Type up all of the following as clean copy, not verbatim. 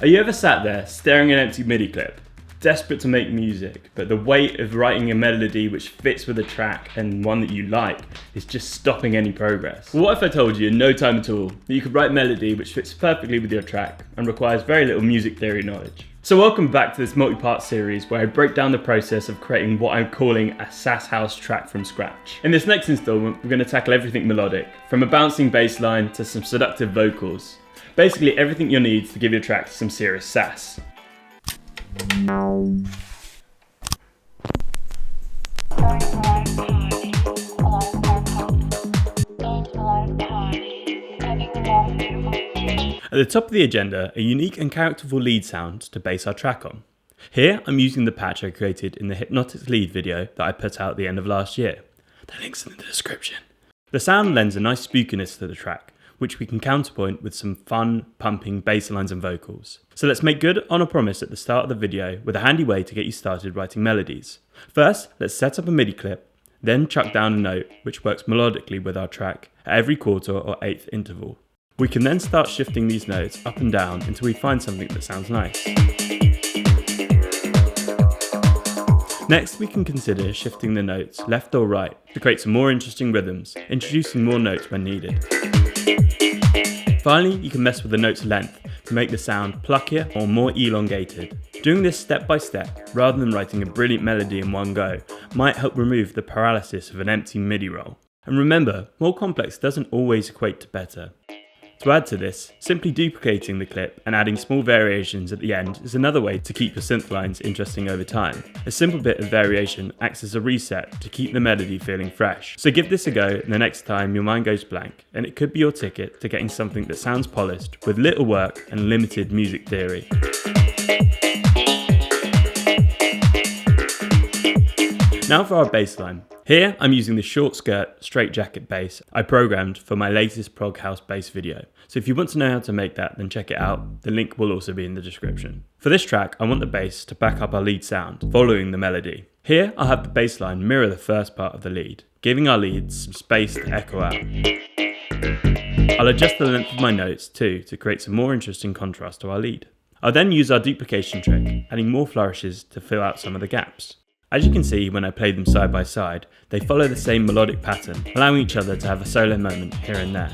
Are you ever sat there staring at an empty MIDI clip, desperate to make music, but the weight of writing a melody which fits with a track and one that you like is just stopping any progress? Well, what if I told you in no time at all that you could write a melody which fits perfectly with your track and requires very little music theory knowledge? So welcome back to this multi-part series where I break down the process of creating what I'm calling a Sass house track from scratch. In this next installment, we're going to tackle everything melodic, from a bouncing bass line to some seductive vocals. Basically everything you'll need to give your track some serious sass. At the top of the agenda, a unique and characterful lead sound to base our track on. Here I'm using the patch I created in the Hypnotics lead video that I put out at the end of last year. The link's in the description. The sound lends a nice spookiness to the track, which we can counterpoint with some fun, pumping bass lines and vocals. So let's make good on a promise at the start of the video with a handy way to get you started writing melodies. First, let's set up a MIDI clip, then chuck down a note which works melodically with our track at every quarter or eighth interval. We can then start shifting these notes up and down until we find something that sounds nice. Next, we can consider shifting the notes left or right to create some more interesting rhythms, introducing more notes when needed. Finally, you can mess with the note's length to make the sound pluckier or more elongated. Doing this step by step, rather than writing a brilliant melody in one go, might help remove the paralysis of an empty MIDI roll. And remember, more complex doesn't always equate to better. To add to this, simply duplicating the clip and adding small variations at the end is another way to keep your synth lines interesting over time. A simple bit of variation acts as a reset to keep the melody feeling fresh. So give this a go the next time your mind goes blank, and it could be your ticket to getting something that sounds polished with little work and limited music theory. Now for our bass line. Here I'm using the short skirt straight jacket bass I programmed for my latest prog house bass video. So if you want to know how to make that, then check it out. The link will also be in the description. For this track, I want the bass to back up our lead sound, following the melody. Here I'll have the bass line mirror the first part of the lead, giving our leads some space to echo out. I'll adjust the length of my notes too to create some more interesting contrast to our lead. I'll then use our duplication trick, adding more flourishes to fill out some of the gaps. As you can see when I play them side by side, they follow the same melodic pattern, allowing each other to have a solo moment here and there.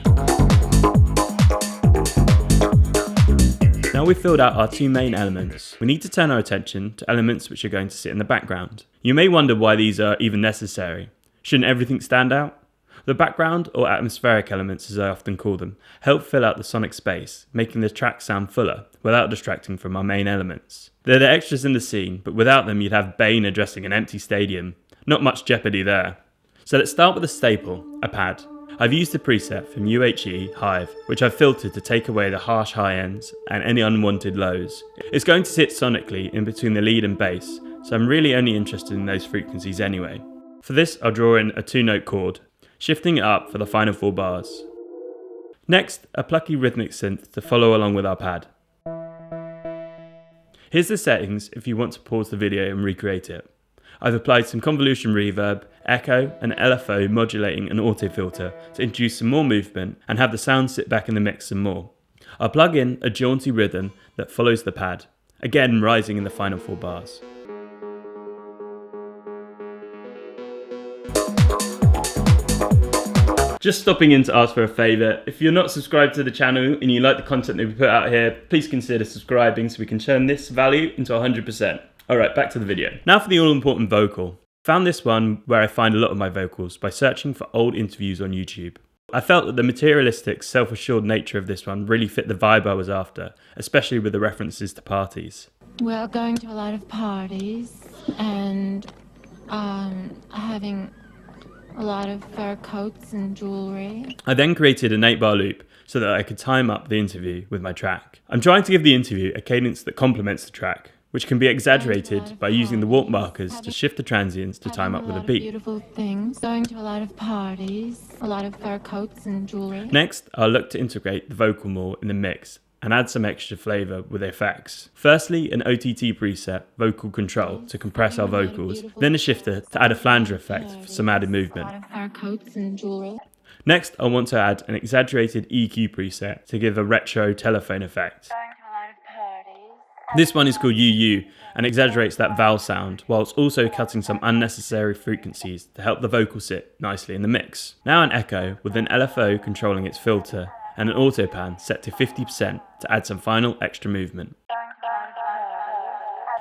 Now we've filled out our two main elements, we need to turn our attention to elements which are going to sit in the background. You may wonder why these are even necessary. Shouldn't everything stand out? The background, or atmospheric elements as I often call them, help fill out the sonic space, making the track sound fuller, without distracting from our main elements. They're the extras in the scene, but without them you'd have Bane addressing an empty stadium. Not much jeopardy there. So let's start with a staple, a pad. I've used the preset from UHE Hive, which I've filtered to take away the harsh high ends and any unwanted lows. It's going to sit sonically in between the lead and bass, so I'm really only interested in those frequencies anyway. For this I'll draw in a 2-note chord, shifting it up for the final 4 bars. Next, a plucky rhythmic synth to follow along with our pad. Here's the settings if you want to pause the video and recreate it. I've applied some convolution reverb, echo and LFO modulating an auto filter to introduce some more movement and have the sound sit back in the mix some more. I'll plug in a jaunty rhythm that follows the pad, again rising in the final 4 bars. Just stopping in to ask for a favour. If you're not subscribed to the channel and you like the content that we put out here, please consider subscribing so we can turn this value into 100%. Alright, back to the video. Now for the all-important vocal. Found this one where I find a lot of my vocals by searching for old interviews on YouTube. I felt that the materialistic, self-assured nature of this one really fit the vibe I was after, especially with the references to parties. Well, going to a lot of parties and having a lot of fur coats and jewelry. I then created an 8-bar loop so that I could time up the interview with my track. I'm trying to give the interview a cadence that complements the track, which can be exaggerated by using the warp markers to shift the transients to time up with a beat. Beautiful things. Going to a lot of parties, a lot of fur coats and jewelry. Next, I'll look to integrate the vocal more in the mix and add some extra flavour with effects. Firstly, an OTT preset, vocal control, to compress our vocals, then a shifter to add a flanger effect for some added movement. Next, I want to add an exaggerated EQ preset to give a retro telephone effect. This one is called UU and exaggerates that vowel sound whilst also cutting some unnecessary frequencies to help the vocal sit nicely in the mix. Now an echo with an LFO controlling its filter and an autopan set to 50% to add some final extra movement.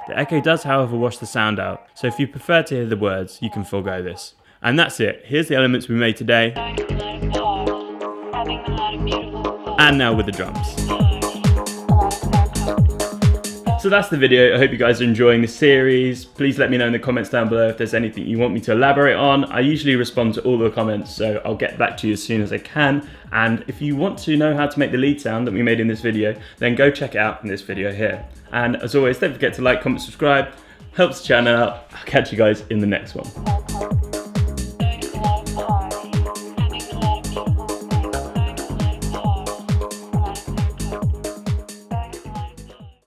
The echo does however wash the sound out, so if you prefer to hear the words you can forego this. And that's it, here's the elements we made today. And now with the drums. So that's the video. I hope you guys are enjoying the series. Please let me know in the comments down below if there's anything you want me to elaborate on. I usually respond to all the comments, so I'll get back to you as soon as I can. And if you want to know how to make the lead sound that we made in this video, then go check it out in this video here. And as always, don't forget to like, comment, subscribe. Helps the channel out. I'll catch you guys in the next one.